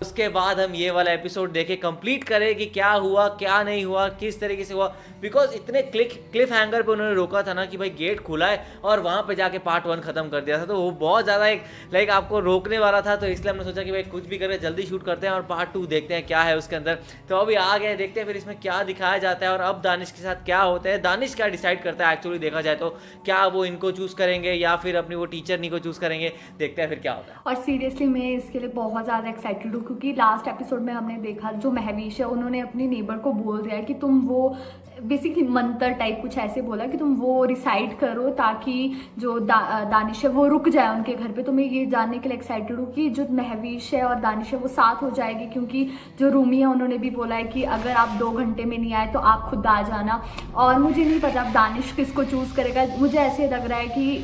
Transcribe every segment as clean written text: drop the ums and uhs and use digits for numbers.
उसके बाद हम ये वाला एपिसोड देखे कंप्लीट करें कि क्या हुआ क्या नहीं हुआ किस तरीके से हुआ, बिकॉज इतने क्लिफ हैंगर पे उन्होंने रोका था ना कि भाई गेट खुला है और वहाँ पे जाके पार्ट 1 खत्म कर दिया था, तो वो बहुत ज़्यादा एक लाइक आपको रोकने वाला था। तो इसलिए हमने सोचा कि भाई कुछ भी करके जल्दी शूट करते हैं और पार्ट 2 देखते हैं क्या है उसके अंदर। तो अभी आ गए, देखते हैं फिर इसमें क्या दिखाया जाता है और अब दानिश के साथ क्या होता है, दानिश क्या डिसाइड करता है एक्चुअली देखा जाए तो, क्या वो इनको चूज़ करेंगे या फिर अपनी वो टीचर नी को चूज़ करेंगे, देखते हैं फिर क्या होता है। और सीरियसली मैं इसके लिए बहुत ज़्यादा एक्साइटेड हूँ क्योंकि लास्ट एपिसोड में हमने देखा जो महवीश है उन्होंने अपनी नेबर को बोल दिया कि तुम वो बेसिकली मंत्र टाइप कुछ ऐसे बोला कि तुम वो रिसाइड करो ताकि जो दानिश है वो रुक जाए उनके घर पे। तो मैं ये जानने के लिए एक्साइटेड हूँ कि जो महवीश है और दानिश है वो साथ हो जाएगी, क्योंकि जो रूमी है उन्होंने भी बोला है कि अगर आप 2 घंटे में नहीं आए तो आप खुद आ जाना। और मुझे नहीं पता अब दानिश किसको चूज़ करेगा, मुझे ऐसे लग रहा है कि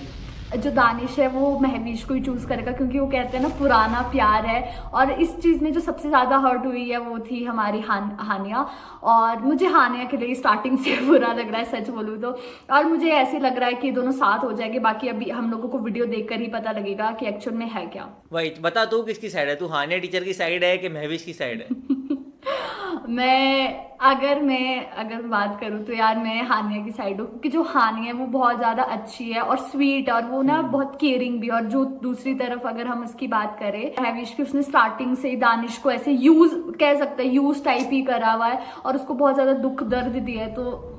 जो दानिश है वो महवीश को ही चूज़ करेगा क्योंकि वो कहते हैं ना पुराना प्यार है। और इस चीज़ में जो सबसे ज़्यादा हर्ट हुई है वो थी हमारी हानिया, और मुझे हानिया के लिए स्टार्टिंग से बुरा लग रहा है सच बोलूँ तो। और मुझे ऐसे लग रहा है कि ये दोनों साथ हो जाएंगे, बाकी अभी हम लोगों को वीडियो देखकर ही पता लगेगा कि एक्चुअल में है क्या। वही बता, तू किसकी साइड है? तू हानिया टीचर की साइड है कि महविश की साइड है? अगर बात करूँ तो यार मैं हानिया की साइड हूँ, क्योंकि जो हानिया है वो बहुत ज़्यादा अच्छी है और स्वीट, और वो ना बहुत केयरिंग भी। और जो दूसरी तरफ अगर हम इसकी बात करें महविश की, उसने स्टार्टिंग से ही दानिश को ऐसे यूज कह सकते हैं यूज टाइप ही करा हुआ है और उसको बहुत ज़्यादा दुख दर्द दिया है। तो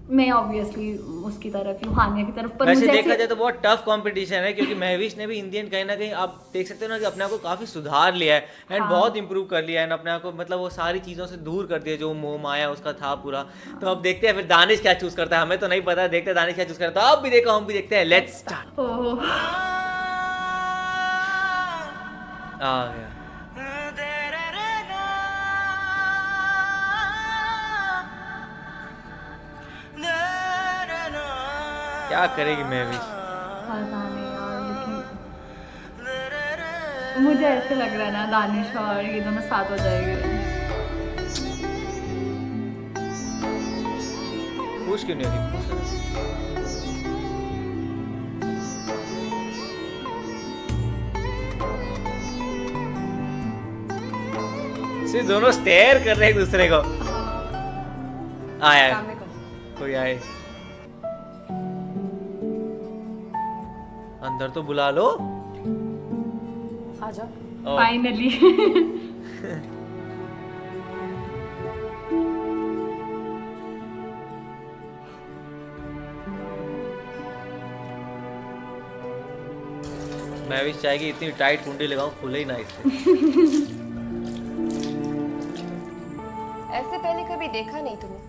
मैं ऑब्वियसली उसकी तरफ हूँ, हानिया की तरफ। पर वैसे देखा जाए तो बहुत टफ कंपटीशन है क्योंकि महविश ने भी इन दी एंड कहीं ना कहीं आप देख सकते हो ना कि अपने आप को काफी सुधार लिया है एंड बहुत इंप्रूव कर लिया है, अपने आप को मतलब वो सारी चीजों से दूर कर दिया जो मोह माया उसका था पूरा। तो अब देखते हैं फिर दानिश क्या चूज करता है, हमें तो नहीं पता, देखते हैं दानिश क्या चूज करता है। अब भी देखो, हम भी देखते हैं, लेट्स स्टार्ट। आ गया। क्या करेगी महविश? पता नहीं यार, लेकिन मुझे ऐसे लग रहा है ना दानिश और ये दोनों साथ हो जाएंगे। खुश क्यों नहीं होगी? सिर्फ दोनों स्टेयर कर रहे हैं एक दूसरे को। आया कोई आए, अंदर तो बुला लो। आजा फाइनली। मैं भी चाहेगी इतनी टाइट कुंडी लगाऊं खुले ही ना इससे। ऐसे पहले कभी देखा नहीं तुमने?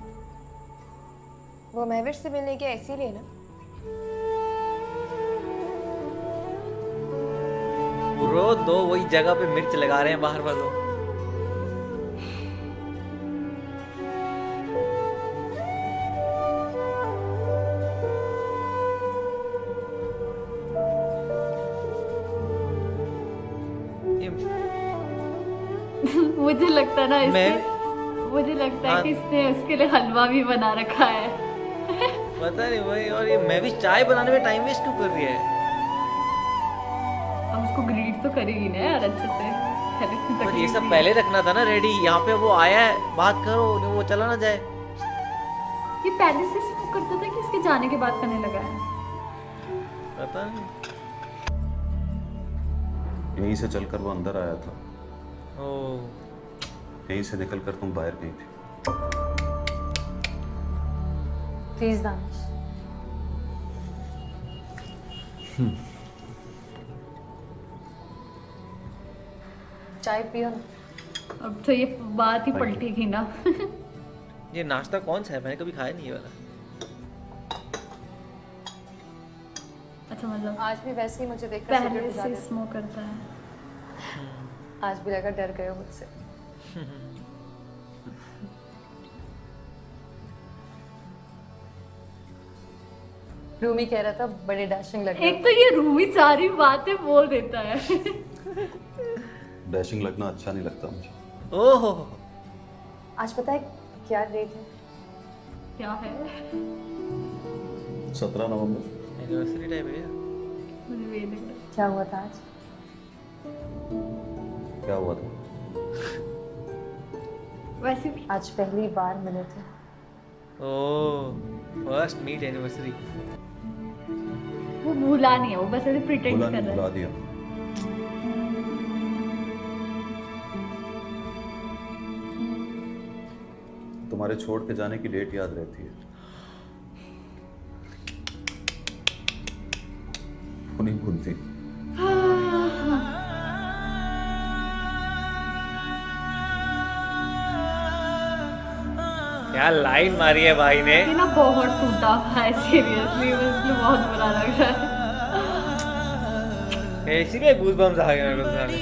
वो महविश से मिलने गया इसीलिए ना? रोज दो वही जगह पे मिर्च लगा रहे हैं बाहर वालों। मुझे लगता है ना मुझे लगता है कि इसने उसके लिए हलवा भी बना रखा है। पता नहीं वही। और ये मैं भी चाय बनाने में टाइम वेस्ट क्यों कर रही है? अब उसको ग्रीट तो करेगी ना यार अच्छे से। पर ये सब पहले रखना था ना रेडी। यहाँ पे वो आया है, बात करो, वो चला ना जाए। ये पहले से स्मोक करता था कि इसके जाने के बाद करने लगा है? पता नहीं। यहीं से चलकर वो अंदर आया था, यहीं से निकलकर तुम बाहर गई थी। प्लीज दानिश। चाय पियो ना। अब तो ये बात ही पलटेगी ना। ये नाश्ता कौन सा है? मैंने कभी खाया नहीं ये वाला। अच्छा मतलब आज भी वैसे ही मुझे देखकर पहले सिगरेट से बुझा स्मोक करता है। देता। आज भी लगा डर गए हो मुझसे। रूमी कह रहा था बड़े डैशिंग लग रहे एक तो ये रूमी सारी बातें बोल देता है। डैशिंग लगना अच्छा नहीं लगता मुझे। ओहो, आज पता है क्या डेट है? क्या है? 17 नवंबर। एनिवर्सरी टाइप है। मुझे ये लग रहा है। क्या हुआ था आज? क्या हुआ था? वैसे भी आज पहली बार मिले थे। ओह फर्स्ट मीट एनिवर्सरी। वो भूला नहीं है, वो बस ऐसे प्रिटेंड बुला कर नहीं, रहा बुला है। दिया। तुम्हारे छोड़ के जाने की डेट याद रहती है, वो नहीं भूलती। क्या लाइन मारी है भाई ने। ये ना बहुत टूटा हुआ है सीरियसली, मुझे बहुत बुरा लग रहा है। इसीलिए गूज़बम्स आ गए मेरे को सुनाने।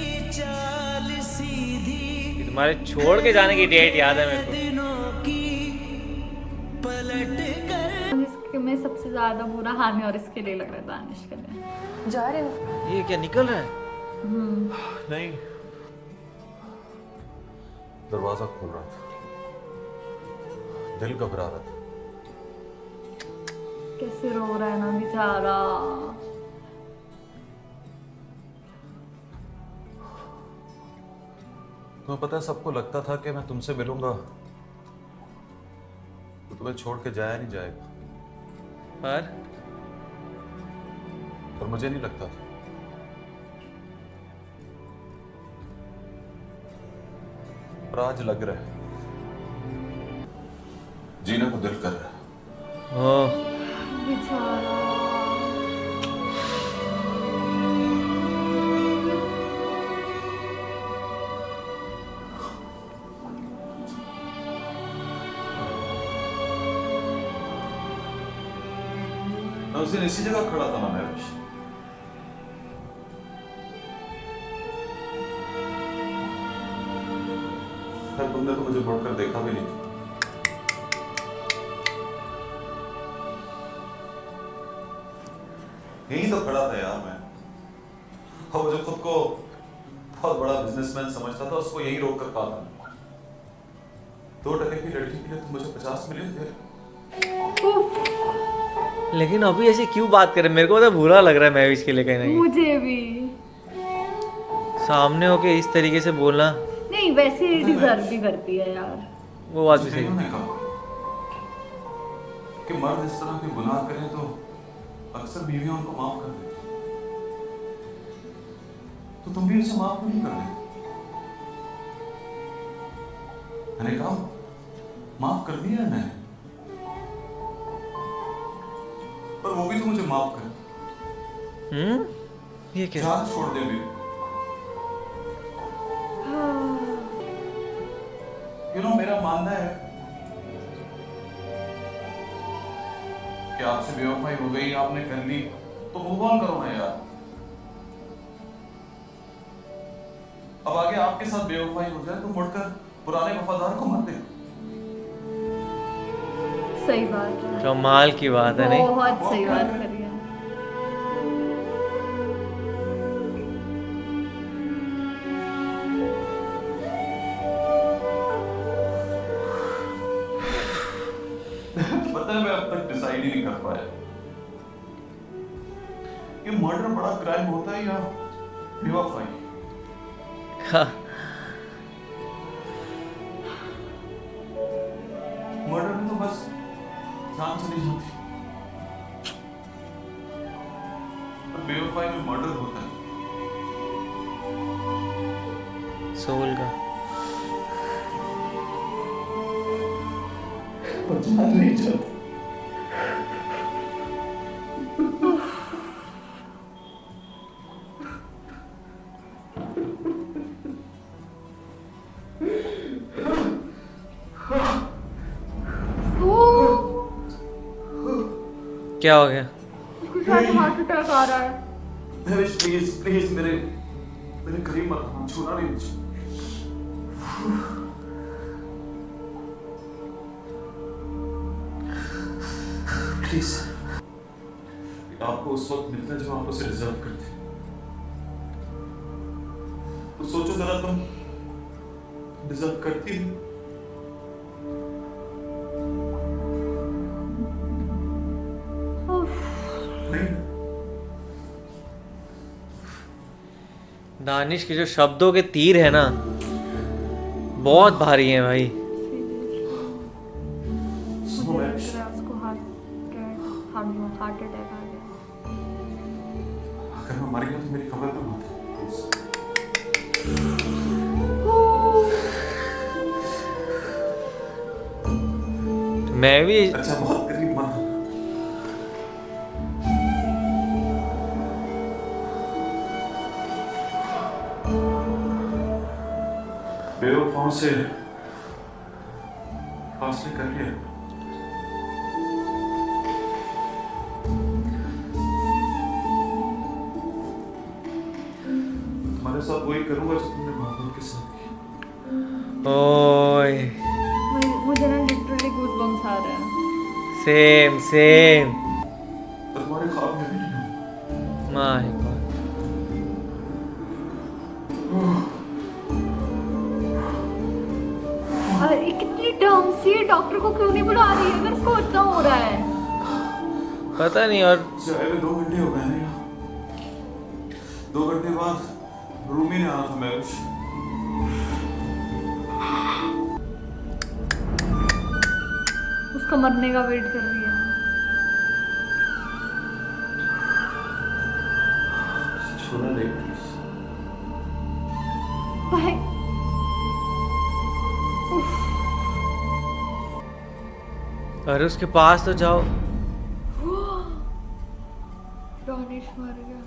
कि तुम्हारे छोड़ के जाने की डेट याद है मेरे को। इसके में सबसे ज्यादा बुरा हानि और इसके लिए लग रहा है, दानिश के लिए। जा रहे हो? ये क्या निकल रहा है? नहीं, दरवाजा खोल रहा था, दिल घबरा रहा था। कैसे रो रहा है ना बेचारा। तुम्हें पता है, सबको लगता था कि मैं तुमसे मिलूंगा तो तुम्हें छोड़ के जाया नहीं जाएगा, पर मुझे नहीं लगता था। पर आज लग रहा है, जीने को दिल कर रहा है। ओह बेचारा। मैं उस दिन इसी जगह खड़ा था ना महविश। खैर तुमने तो मुझे मुड़कर देखा भी नहीं। यही तो खड़ा था यार मैं, और वो जो खुद को बहुत बड़ा बिजनेसमैन समझता था, उसको यही रोक कर पाता। 2 टके की लड़की के लिए तुम मुझे 50 मिलियन दे रहे हो। लेकिन अभी ऐसे क्यों बात कर रहे हैं? मेरे को तो बुरा लग रहा है महविश के लिए कहीं ना कहीं। मुझे भी सामने होके इस तरीके से बोलना, नहीं, वैसे डिजर्व भी करती है यार। वो बात भी मुझे सही कईयों है। ने कहा कि मर्द इस तरह के गुनाह करें तो अक्सर बीवियां उनको माफ कर देती, तो तुम भी उसे माफ नहीं कर देते। मैंने कहा माफ कर दिया मैंने, पर वो भी तो मुझे माफ कर, ये क्या? जान छोड़ दे मेरी। मेरा मानना है कि आपसे बेवफाई हो गई, आपने कर ली, तो मूव ऑन करो ना यार। अब आगे आपके साथ बेवफाई हो जाए तो मुड़कर पुराने वफादार को मत देखो। सही बात है, कमाल की बात है नहीं? बहुत सही बात करी है। पता है मैं अब तक डिसाइड ही नहीं कर पाया कि मर्डर बड़ा क्राइम होता है या बेवफाई। मर्डर में तो बस जान चली जाती, पर बेवफाई में मर्डर होता है। सोल का। पर जान नहीं जाती। क्या हो गया? उसके साथ हार्ट अटैक आ रहा है। प्लीज प्लीज मेरे मेरे करीब मत, छूना नहीं मुझे। प्लीज, आपको उस वक्त मिलता है जब आप उसे डिजर्व करते। तो सोचो जरा, तुम डिजर्व करती हो। नहीं, दानिश के जो शब्दों के तीर है ना, बहुत भारी है भाई। सुनो मुझे महेश, लग रहा है उसको हार्ट अटैक आ गया। अगर मैं मर गया तो मेरी खबर तो मत प्लीज। मैं भी अच्छा बहुत करीब मत। बेवफाओं से फासले कर लिया। तुम्हारे साथ वही करूंगा जो तुमने मोहब्बत के साथ किया। ओए मुझे ना लिटरली गूज़बम्स आ रहे हैं। सेम सेम पर तुम्हारे ख्वाब में भी नहीं हूं। My God. अरे ये कितनी डम सी है, डॉक्टर को क्यों नहीं बुला रही है अगर इसको इतना हो रहा है। पता नहीं। और चाहे में 2 घंटे हो गए हैं यहाँ। 2 घंटे बाद रूमी ने आना था महेश। उसका मरने का वेट कर रही है। छोड़ना नहीं प्लीज। भाई अरे उसके पास तो जाओ। डॉनिश मर गया।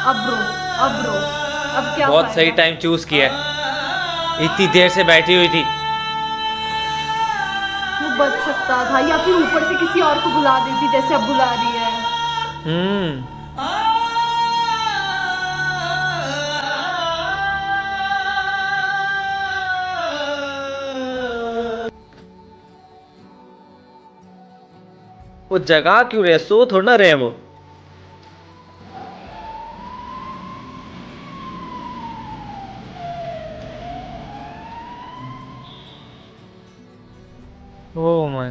अब क्या बहुत फायदा? सही टाइम चूज किया है। इतनी देर से बैठी हुई थी। वो बच सकता था या फिर ऊपर से किसी और को बुला देती जैसे अब बुला रही है। वो जगह क्यों रहे? सो थोड़ा ना रहे वो। Oh my.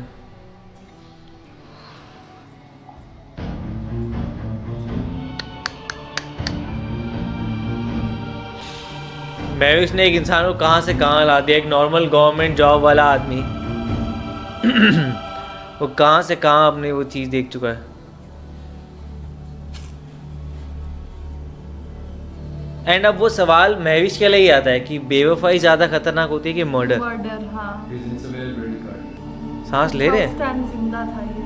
महविश ने एक इंसान को कहां से कहां ला दिया। एक नॉर्मल गवर्नमेंट जॉब वाला आदमी वो कहां से कहां अपनी वो चीज देख चुका है। एंड अब वो सवाल महविश के लिए ही आता है कि बेवफाई ज्यादा खतरनाक होती है कि मर्डर। मर्डर, हाँ। सांस ले रहे हैं। First time जिंदा था ये।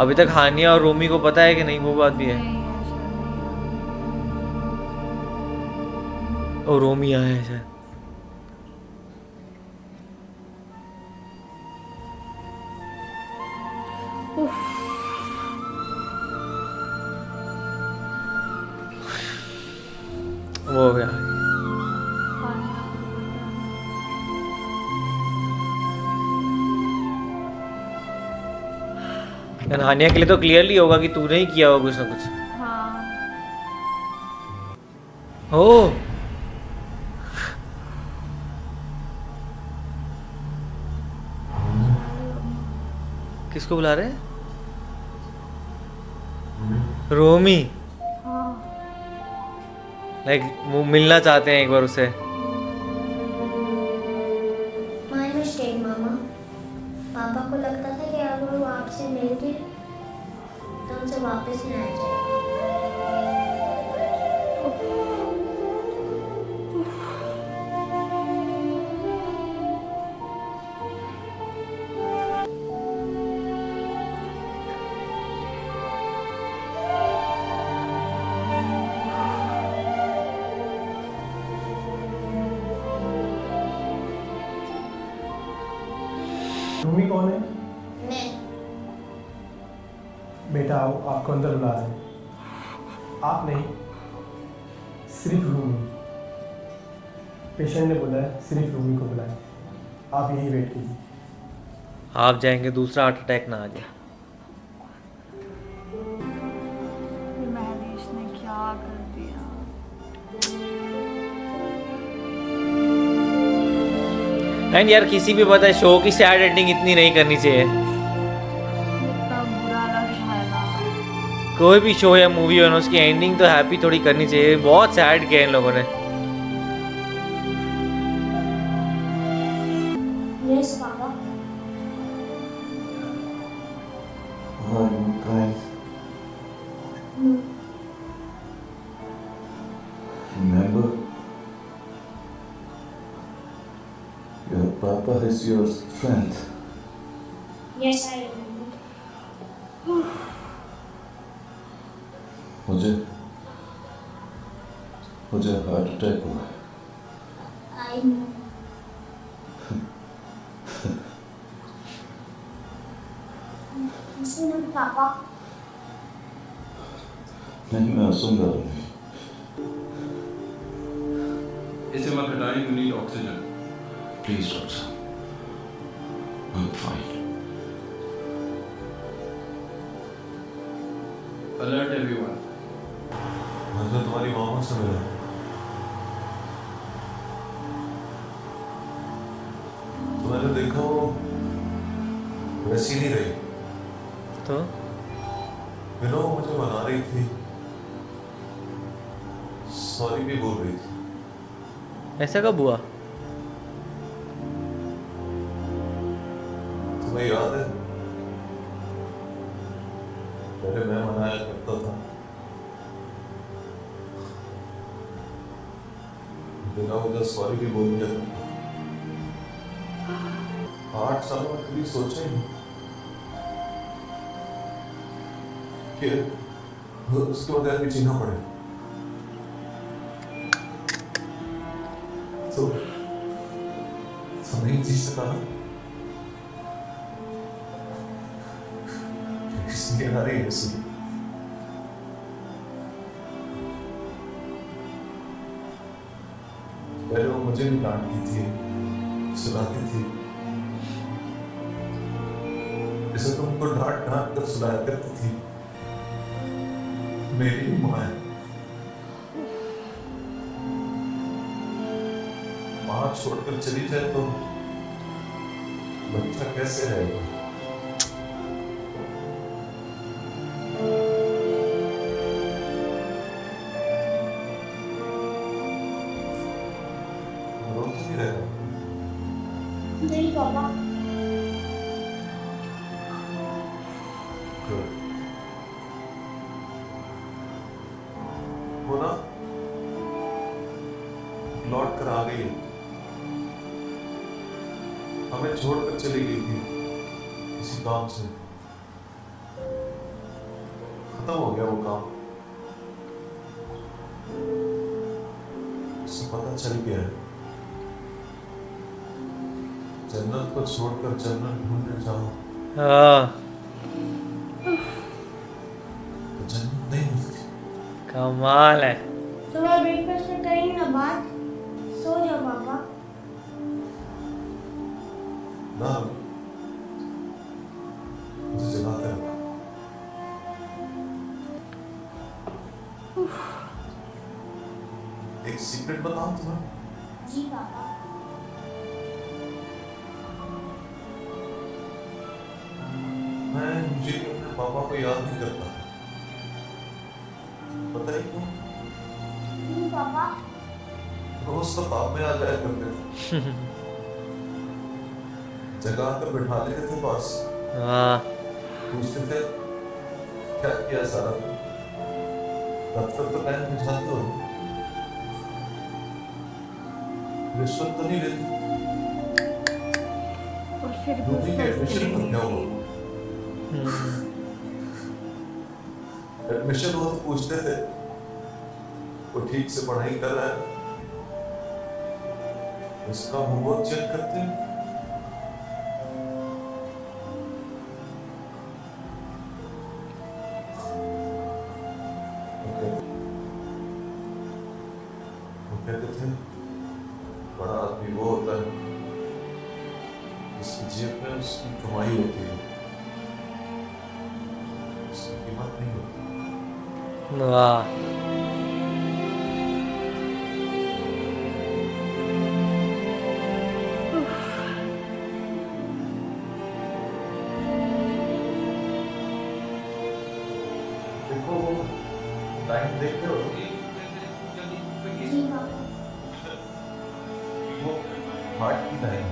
अभी तक हानिया और रोमी को पता है कि नहीं, वो बात भी है। नहीं है शायद, नहीं और रोमी आया है शायद। है। उफ, वो हो गया। हानिया के लिए तो क्लियरली होगा कि तूने ही किया होगा कुछ ना कुछ। हाँ। ओ किसको बुला रहे हैं? रोमी। हाँ। लाइक वो मिलना चाहते हैं एक बार उससे। माय मिस्टेक मामा। पापा को लगता था कि अगर वो आपसे मिल गए तो उनसे वापस नहीं आ जाएगा। रूमी कौन है? मैं बेटा आओ, आपको अंदर बुला रहे हैं। आप नहीं, सिर्फ रूमी। पेशेंट ने बोला है सिर्फ रूमी को बुलाएं। आप यहीं वेट कीजिए। आप जाएंगे दूसरा हार्ट अटैक ना आ जाए। ये महवेश ने क्या कर दिया? एंड यार किसी भी पता है शो की सैड एंडिंग इतनी नहीं करनी चाहिए। इतना बुरा लग रहा है ना। कोई भी शो या मूवी हो ना, उसकी एंडिंग तो हैप्पी थोड़ी करनी चाहिए। बहुत सैड किया इन लोगों ने। Yes papa. Remember, your papa is your strength. Yes I remember. मुझे हार्ट अटैक हुआ। I know. सुनो पापा। नहीं, मैं हंसूंगा नहीं। इसे मत हटाएं, you need oxygen. Please doctor, I am fine. Alert everyone. आज मैं तुम्हारी मामा से मिला। तो मैंने देखा वो वैसी नहीं रही। तो वो मुझे मना रही थी, सॉरी भी बोल रही थी। ऐसा कब हुआ? तुम्हें याद है, पहले मैं मनाया करता था, बिना वजह सॉरी भी बोल दिया था। 8 साल में कभी सोचा ही नहीं कि उसके बगैर भी जीना पड़े। तो नहीं जी सका ना, इसलिए आ रही है इसलिए। पहले वो मुझे भी डांटती थी, सुनाती थी, जैसे तुमको डांट डांट कर सुनाया करती थी। मेरी भी माँ है। माँ छोड़कर चली जाए तो बच्चा कैसे रहेगा? रो तो नहीं रहेगा। नहीं पापा। वो ना लौट कर आ गई है। हमें छोड़कर चली गई थी किसी काम से। खत्म हो गया वो काम, उसे पता चल गया है। जन्नत को छोड़कर जन्नत ढूंढने जाओ हाँ, तो जन्नत नहीं मिलती। कमाल है। सुबह ब्रेकफास्ट में करेंगे ना बात। सो जाओ पापा। ना, मुझे जगाते रखो। एक सीक्रेट बताऊं तुम्हें? जी पापा। मैं मुझे अपने पापा को याद नहीं करता। पता है क्यों? क्यों पापा? रोज तो पाप में आ जाया करते थे, जगा कर बिठा लेते थे पास, हाँ, पूछते थे क्या किया सारा दिन? दफ्तर तो टाइम पे जाते हो, रिश्वत तो नहीं लेते? और फिर रूबी के एडमिशन पर क्या हुआ? एडमिशन हो तो पूछते थे वो ठीक से पढ़ाई कर रहा है, उसका होमवर्क चेक करते हैं। वो कहते थे बड़ा आदमी वो होता है जिसकी जेब में उसकी कमाई होती है, उसकी कीमत नहीं होती। वाह। देखो टाइम देखते हो जी पापा। वो हार्ट की लाइन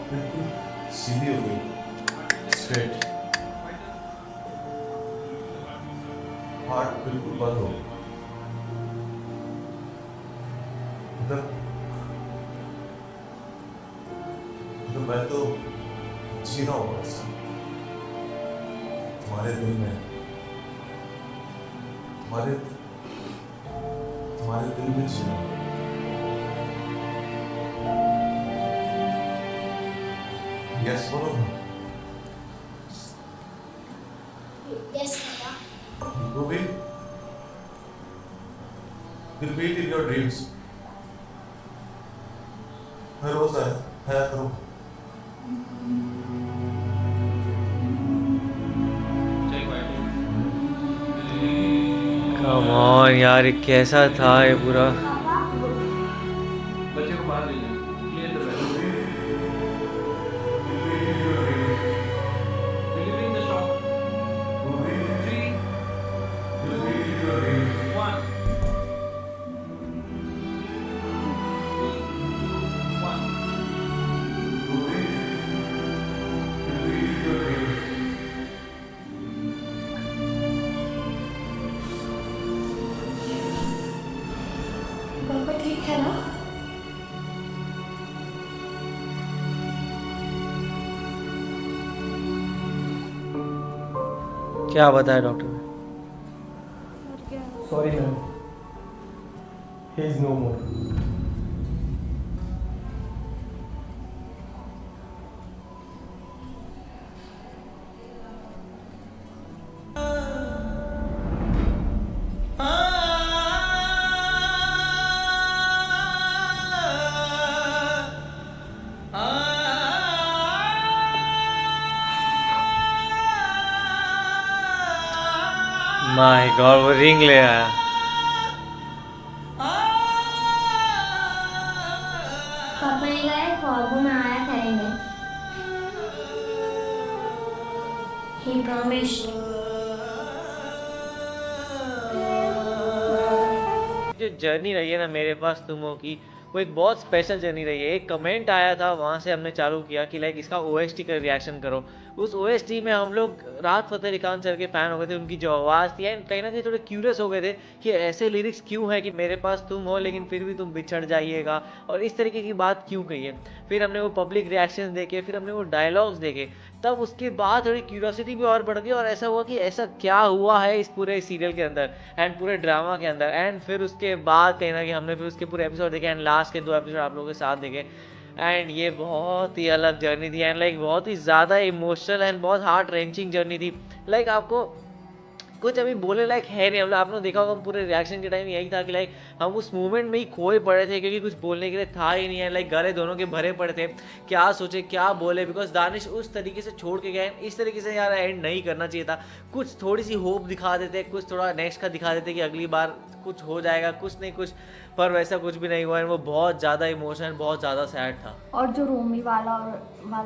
बिल्कुल सीधी हो गई, स्ट्रेट। हार्ट बिल्कुल बंद हो गया। मतलब मैं तो जी रहा हूँ बस तुम्हारे दिल में, तुम्हारे दिल में जी रहा हूँ। यस बोलो ना। Yes papa. Ruby, repeat in your dreams. हर रोज आया करो। कम ऑन यार, ये कैसा था ये पूरा। बच्चे को बाहर ले जाए, clear the well, delivering the shot, 3, 1, 1. पापा ठीक है ना? क्या बताया डॉक्टर ने? Sorry ma'am, he is no more. My God, वो रिंग ले आया। पापा ने कहा है ख्वाबों में आया करेंगे। He promised. जो जर्नी रही है ना मेरे पास तुमों की, वो एक बहुत स्पेशल जर्नी रही है। एक कमेंट आया था, वहाँ से हमने चालू किया कि लाइक इसका OST का रिएक्शन करो। उस OST में हम लोग राहत फ़तेह अली खान सर के फ़ैन हो गए थे, उनकी जो आवाज़ थी, एंड कहीं ना कहीं थोड़े क्यूरियस हो गए थे कि ऐसे लिरिक्स क्यों है कि मेरे पास तुम हो लेकिन फिर भी तुम बिछड़ जाइएगा, और इस तरीके की बात क्यों कही है। फिर हमने वो पब्लिक रिएक्शन देखे, फिर हमने वो डायलॉग्स देखे, तब उसके बाद थोड़ी क्यूरियोसिटी भी और बढ़ गई, और ऐसा हुआ कि ऐसा क्या हुआ है इस पूरे सीरियल के अंदर एंड पूरे ड्रामा के अंदर। एंड फिर उसके बाद कहीं ना कहीं हमने फिर उसके पूरे एपिसोड देखे, एंड लास्ट के 2 एपिसोड आप लोगों के साथ देखे, एंड ये बहुत ही अलग जर्नी थी, एंड लाइक बहुत ही ज़्यादा इमोशनल एंड बहुत हार्ट रेंचिंग जर्नी थी। लाइक आपको कुछ अभी बोलने लायक है नहीं। मतलब आपने देखा होगा पूरे रिएक्शन के टाइम यही था कि लाइक हम उस मोमेंट में ही खोए पड़े थे, क्योंकि कुछ बोलने के लिए था ही नहीं है। लाइक गले दोनों के भरे पड़े थे, क्या सोचे क्या बोले, बिकॉज दानिश उस तरीके से छोड़ के गए। इस तरीके से यार एंड नहीं करना चाहिए था। कुछ थोड़ी सी होप दिखा देते, कुछ थोड़ा नेक्स्ट का दिखा देते कि अगली बार कुछ हो जाएगा, कुछ नहीं कुछ, पर वैसा कुछ भी नहीं हुआ। वो बहुत ज़्यादा इमोशनल, बहुत ज़्यादा सैड था। और जो रोमी वाला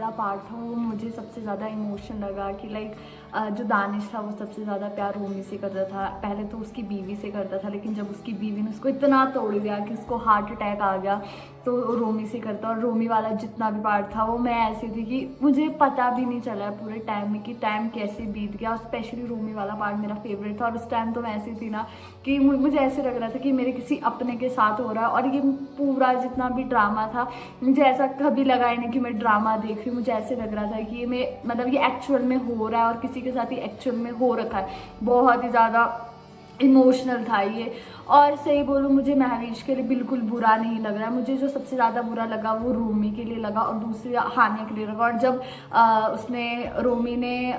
पार्ट था वो मुझे सबसे ज़्यादा इमोशन लगा कि लाइक जो दानिश था वो सबसे ज़्यादा प्यार रोमी से करता था। पहले तो उसकी बीवी से करता था, लेकिन जब उसकी बीवी ने उसको इतना तोड़ दिया कि उसको हार्ट अटैक आ गया, तो रोमी से करता। और रोमी वाला जितना भी पार्ट था वो मैं ऐसी थी कि मुझे पता भी नहीं चला पूरे टाइम में कि टाइम कैसे बीत गया। और स्पेशली रोमी वाला पार्ट मेरा फेवरेट था। और उस टाइम तो मैं ऐसी थी ना कि मुझे ऐसे लग रहा था कि मेरे किसी अपने के साथ हो रहा है। और ये पूरा जितना भी ड्रामा था, मुझे ऐसा कभी लगा ही नहीं कि मैं ड्रामा देख रही हूँ। मुझे ऐसे लग रहा था कि ये मैं मतलब ये एक्चुअल में हो रहा है और किसी के साथ ही एक्चुअल में हो रखा है। बहुत ही ज़्यादा इमोशनल था ये। और सही बोलूँ, मुझे महवीश के लिए बिल्कुल बुरा नहीं लग रहा है। मुझे जो सबसे ज़्यादा बुरा लगा वो रोमी के लिए लगा और दूसरी हानिया के लिए लगा। और जब रोमी ने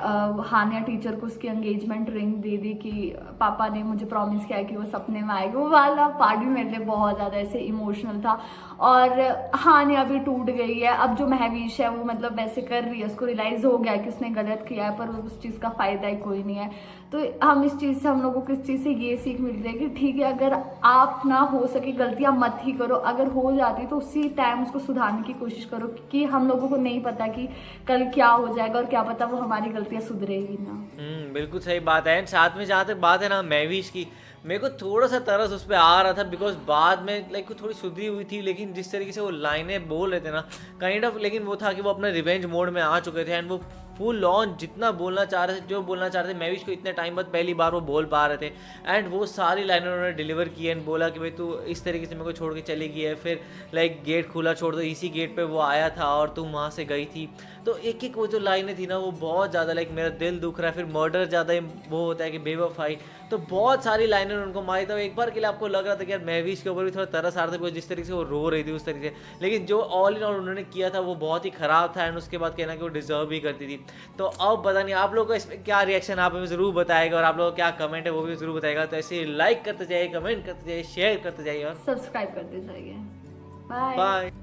हानिया टीचर को उसकी एंगेजमेंट रिंग दे दी कि पापा ने मुझे प्रॉमिस किया कि वो सपने में आएगी, वो वाला पार्ट भी मेरे लिए बहुत ज़्यादा ऐसे इमोशनल था। और हानिया भी टूट गई है। अब जो महवीश है वो मतलब वैसे कर रही है, उसको रियलाइज़ हो गया कि उसने गलत किया है, पर उस चीज़ का फ़ायदा ही कोई नहीं है। तो हम इस चीज़ से, हम लोगों को इस चीज़ से ये सीख मिलती है कि ठीक है, अगर आप ना हो सके गलतियां मत ही करो, अगर हो जाती तो उसी टाइम उसको सुधारने की कोशिश करो, क्योंकि हम लोगों को नहीं पता कि कल क्या हो जाएगा और क्या पता वो हमारी गलतियां सुधरेगी ना। बिल्कुल सही बात है। एंड साथ में जहाँ तक बात है ना महविश की, मेरे को थोड़ा सा तरस उस पर आ रहा था बिकॉज बाद में लाइक वो थोड़ी सुधरी हुई थी, लेकिन जिस तरीके से वो लाइनें बोल रहे थे ना काइंड ऑफ, लेकिन वो था कि वो अपने रिवेंज मोड में आ चुके थे एंड वो फुल ऑन जितना बोलना चाह रहे थे, जो बोलना चाह रहे थे महविश को इतने टाइम बाद पहली बार वो बोल पा रहे थे एंड वो सारी लाइनें उन्होंने डिलीवर की एंड बोला कि भाई तू इस तरीके से मेरे को छोड़ के चली गई है, फिर लाइक गेट खुला छोड़ दो, इसी गेट पे वो आया था और तुम वहाँ से गई थी। तो एक एक वो जो लाइनें थी ना वो बहुत ज़्यादा लाइक मेरा दिल दुख रहा है, फिर मर्डर ज़्यादा वो होता है कि बेवफाई, तो बहुत सारी लाइनें उनको मारी। तो एक बार के लिए आपको लग रहा था कि यार महविश के ऊपर भी थोड़ा तरस आ रहा था बिकॉज जिस तरीके से वो रो रही थी उस तरीके से, लेकिन जो ऑल इन ऑल उन्होंने किया था वो बहुत ही ख़राब था एंड उसके बाद कहना कि वो डिजर्व भी करती थी। तो अब पता नहीं आप लोगों का इसमें क्या रिएक्शन, आप हमें ज़रूर बताएगा और आप लोगों का क्या कमेंट है वो भी ज़रूर बताएगा। तो ऐसे लाइक करते जाइए, कमेंट करते जाइए, शेयर करते जाइए और सब्सक्राइब करते जाइए। बाय। बाय।